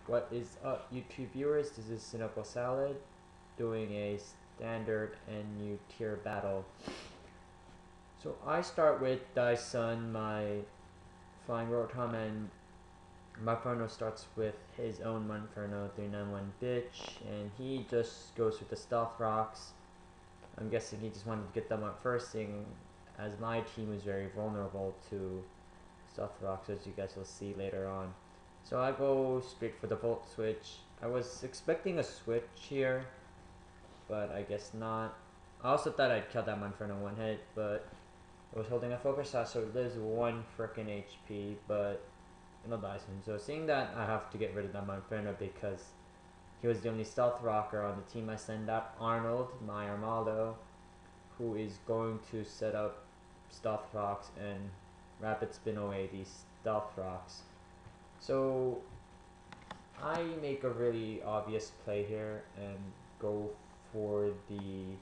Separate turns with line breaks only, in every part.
What is up, YouTube viewers? This is CynicalSalad doing a standard and new tier battle. So I start with Dyson, my flying rotom, and Monferno starts with his own Monferno391 bitch, and he just goes with the stealth rocks. I'm guessing he just wanted to get them up first, seeing as my team is very vulnerable to stealth rocks, as you guys will see later on. So I go straight for the volt switch. I was expecting a switch here, but I guess not. I also thought I'd kill that Monferno one hit, but I was holding a focus shot, so it lives 1 frickin' HP, but it'll die soon. So seeing that, I have to get rid of that Monferno because he was the only stealth rocker on the team. I send out Arnold, my Armaldo, who is going to set up stealth rocks and rapid spin away these stealth rocks. So I make a really obvious play here and go for the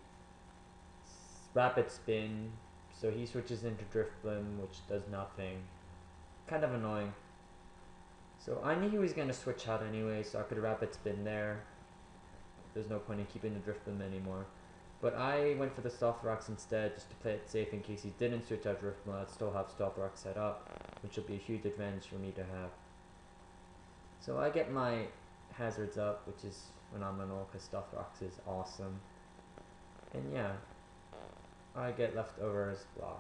rapid spin. So he switches into Drifblim, which does nothing. Kind of annoying. So I knew he was going to switch out anyway, so I could rapid spin there. There's no point in keeping the Drifblim anymore. But I went for the Stealth Rocks instead, just to play it safe in case he didn't switch out Drifblim. I'd still have Stealth Rocks set up, which will be a huge advantage for me to have. So I get my hazards up, which is phenomenal because Stealth Rocks is awesome. And yeah, I get leftovers, blah.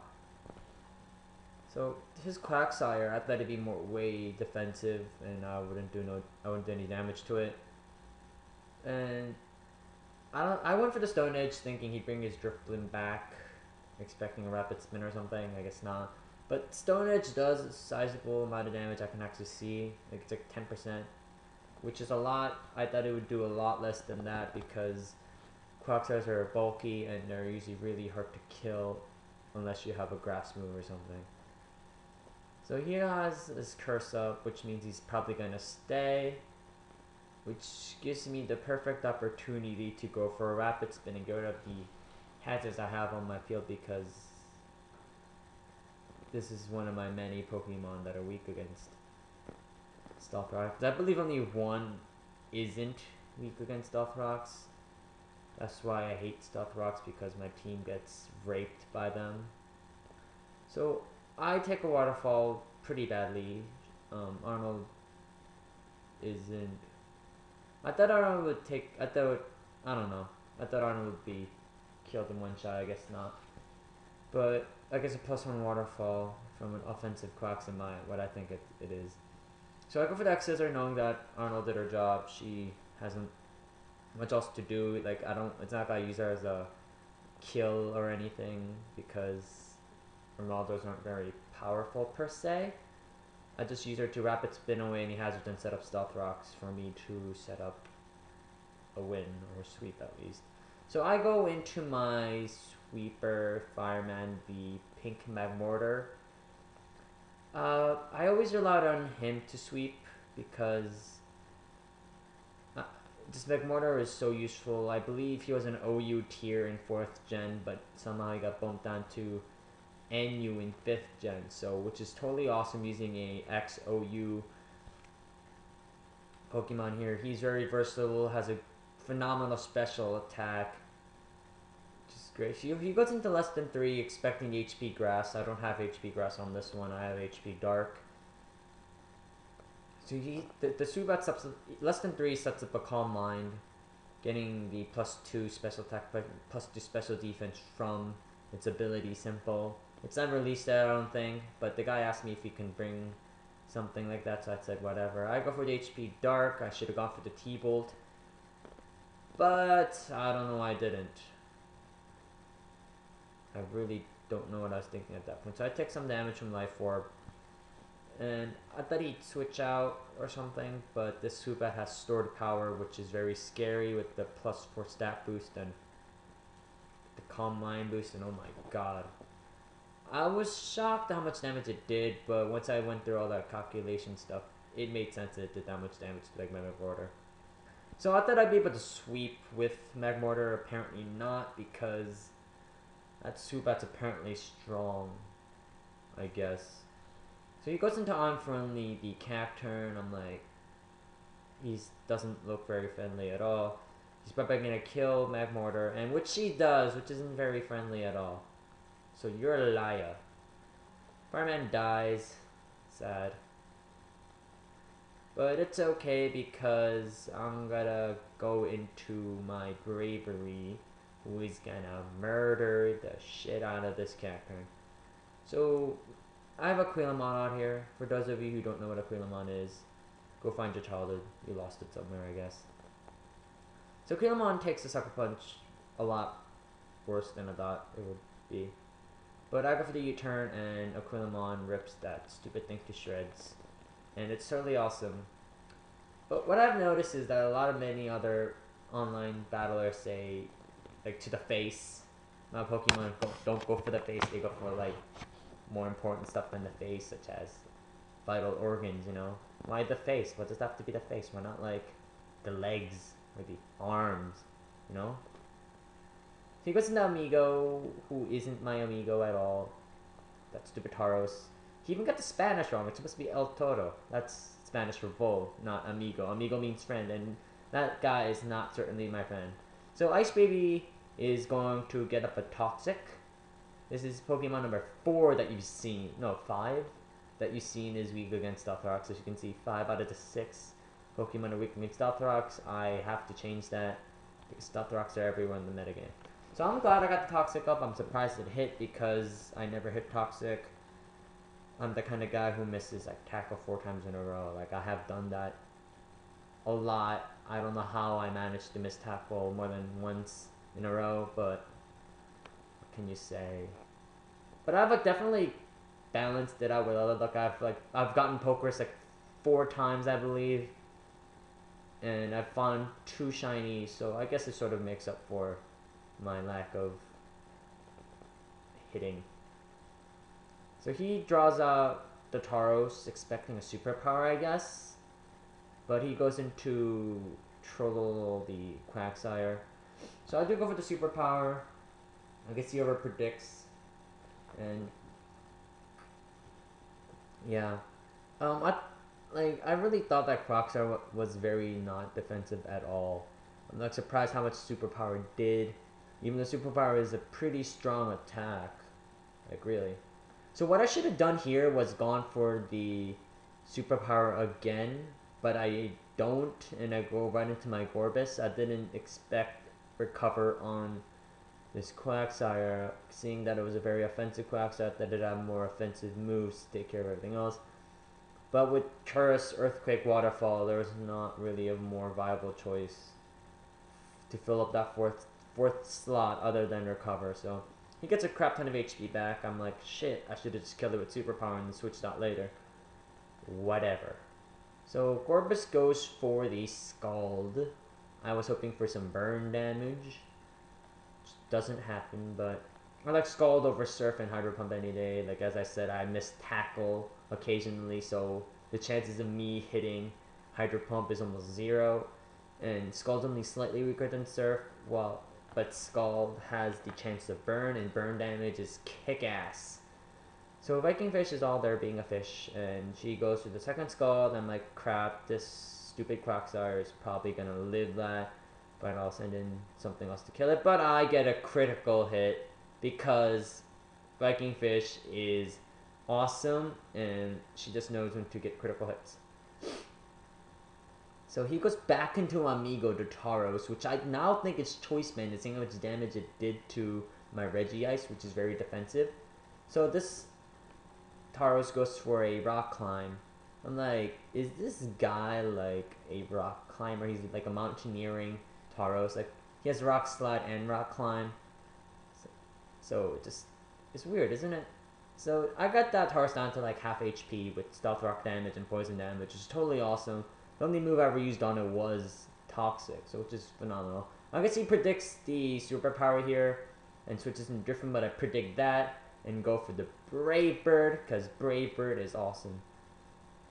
So his Quagsire, I thought it'd be way defensive, and I wouldn't do any damage to it. And I went for the Stone Edge thinking he'd bring his Drifblim back, expecting a rapid spin or something. I guess not. But Stone Edge does a sizable amount of damage I can actually see. Like it's like 10%, which is a lot. I thought it would do a lot less than that because Quagsires are bulky and they're usually really hard to kill unless you have a grass move or something. So he has his curse up, which means he's probably going to stay, which gives me the perfect opportunity to go for a rapid spin and get rid of the hazards I have on my field because this is one of my many Pokemon that are weak against Stealth Rocks. I believe only one isn't weak against Stealth Rocks. That's why I hate Stealth Rocks, because my team gets raped by them. So I take a waterfall pretty badly. Arnold isn't. I thought Arnold would take. I don't know. I thought Arnold would be killed in one shot. I guess not. But I guess a +1 waterfall from an offensive Quacks in what I think it is. So I go for the X-Scissor knowing that Arnold did her job. She hasn't much else to do. Like it's not like I use her as a kill or anything because Armaldos aren't very powerful per se. I just use her to rapid spin away any hazards and set up Stealth Rocks for me to set up a win or sweep at least. So I go into my Sweeper Fireman, the Pink Magmortar. I always relied on him to sweep because this Magmortar is so useful. I believe he was an OU tier in 4th gen, but somehow he got bumped down to NU in 5th gen, so which is totally awesome using a ex-OU Pokemon here. He's very versatile, has a phenomenal special attack, which is great. He goes into less than 3 expecting HP Grass. I don't have HP Grass on this one, I have HP Dark. So the Subat sets up, less than 3 sets up a Calm Mind, getting the +2 special attack, +2 special defense from its ability Simple. It's unreleased yet, I don't think, but the guy asked me if he can bring something like that, so I said whatever. I go for the HP Dark. I should have gone for the T-Bolt, but I don't know why I didn't. I really don't know what I was thinking at that point. So I take some damage from Life Orb, and I thought he'd switch out or something, but this Subat has stored power, which is very scary with the +4 stat boost and the Calm Mind boost, and oh my god. I was shocked how much damage it did, but once I went through all that calculation stuff, it made sense that it did that much damage to like Magmortar. So I thought I'd be able to sweep with Magmortar, apparently not, because that Subat's apparently strong, I guess. So he goes into Unfriendly the Cacturn. I'm like, he doesn't look very friendly at all. She's probably gonna kill Magmortar, and which she does, which isn't very friendly at all. So you're a liar. Fireman dies. Sad. But it's okay because I'm gonna go into my bravery, who is gonna murder the shit out of this character. So I have a Quillamon out here. For those of you who don't know what a Quillamon is, go find your childhood. You lost it somewhere, I guess. So Quillamon takes a Sucker Punch a lot worse than I thought it would be. But I go for the U-turn and Aquilomon rips that stupid thing to shreds. And it's totally awesome. But what I've noticed is that a lot of many other online battlers say, like, to the face. My Pokemon don't go for the face, they go for, like, more important stuff than the face, such as vital organs, you know? Why the face? What does that have to be the face? Why not, like, the legs or the arms, you know? So he goes into Amigo, who isn't my Amigo at all. That's stupid Tauros. He even got the Spanish wrong. It's supposed to be El Toro. That's Spanish for bull, not Amigo. Amigo means friend, and that guy is not certainly my friend. So Ice Baby is going to get up a Toxic. This is Pokemon number 4 that you've seen. No, 5 that you've seen is weak against Stealthrox. As you can see, 5 out of the 6 Pokemon are weak against Stealthrox. I have to change that because Stealthrox are everywhere in the metagame. So I'm glad I got the Toxic up. I'm surprised it hit because I never hit Toxic. I'm the kind of guy who misses like tackle 4 times in a row. Like I have done that a lot. I don't know how I managed to miss tackle more than once in a row, but what can you say? But I've like definitely balanced it out with other luck. I've gotten Pokerus like 4 times, I believe, and I've found 2 shinies. So I guess it sort of makes up for my lack of hitting. So he draws out the Tauros, expecting a superpower, I guess. But he goes into Troll the Quagsire. So I do go for the superpower. I guess he over predicts. And yeah. I really thought that Quagsire was very not defensive at all. I'm not surprised how much superpower did. Even though superpower is a pretty strong attack. Like really. So what I should have done here was gone for the superpower again, but I don't, and I go right into my Gorbis. I didn't expect recover on this Quagsire, seeing that it was a very offensive Quagsire, that it had more offensive moves to take care of everything else. But with Curse, Earthquake, Waterfall, there was not really a more viable choice to fill up that fourth slot other than recover. So he gets a crap ton of HP back. I'm like, shit, I should have just killed it with superpower and then switched out later. Whatever. So Gorbis goes for the Scald. I was hoping for some burn damage. Which doesn't happen, but I like Scald over Surf and Hydro Pump any day. Like as I said, I miss Tackle occasionally, so the chances of me hitting Hydro Pump is almost 0. And Scald's only slightly weaker than Surf, but Scald has the chance to burn, and burn damage is kick-ass. So Viking Fish is all there being a fish, and she goes through the second Scald. I'm like, crap, this stupid Quagsire is probably gonna live that, but I'll send in something else to kill it. But I get a critical hit because Viking Fish is awesome, and she just knows when to get critical hits. So he goes back into Amigo to Tauros, which I now think is Choice Band, seeing how much damage it did to my Regice, which is very defensive. So this Tauros goes for a Rock Climb. I'm like, is this guy like a Rock Climber? He's like a mountaineering Tauros. Like, he has Rock Slide and Rock Climb. So it's weird, isn't it? So I got that Tauros down to like half HP with Stealth Rock damage and Poison damage, which is totally awesome. The only move I ever used on it was Toxic, so which is phenomenal. I guess he predicts the superpower here and switches into Driftman, but I predict that and go for the Brave Bird, because Brave Bird is awesome.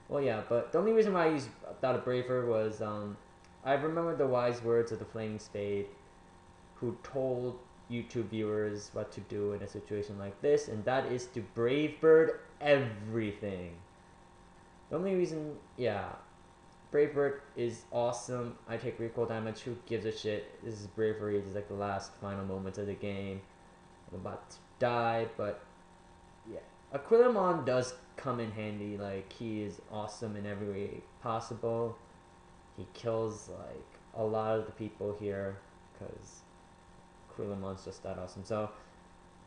Well, yeah, but the only reason why I thought of Brave Bird was I remember the wise words of the Flaming Spade, who told YouTube viewers what to do in a situation like this, and that is to Brave Bird everything. The only reason, yeah. Braveheart is awesome. I take recoil damage. Who gives a shit? This is bravery. This is like the last final moments of the game. I'm about to die, but yeah. Aquilamon does come in handy. Like, he is awesome in every way possible. He kills like a lot of the people here because Aquilamon's just that awesome. So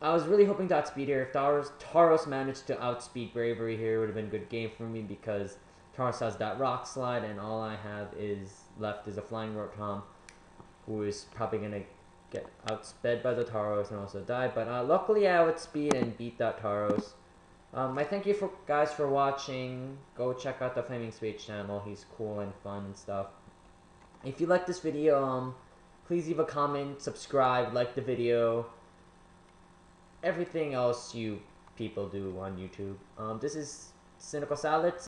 I was really hoping to outspeed here. If Tauros managed to outspeed Bravery here, it would have been a good game for me because Tauros has that rock slide, and all I have left is a flying Rotom, who is probably gonna get outsped by the Tauros and also die. But luckily, I outspeed and beat that Tauros. I thank you guys for watching. Go check out the Flaming Spade channel. He's cool and fun and stuff. If you like this video, please leave a comment, subscribe, like the video. Everything else you people do on YouTube. This is CynicalSalad.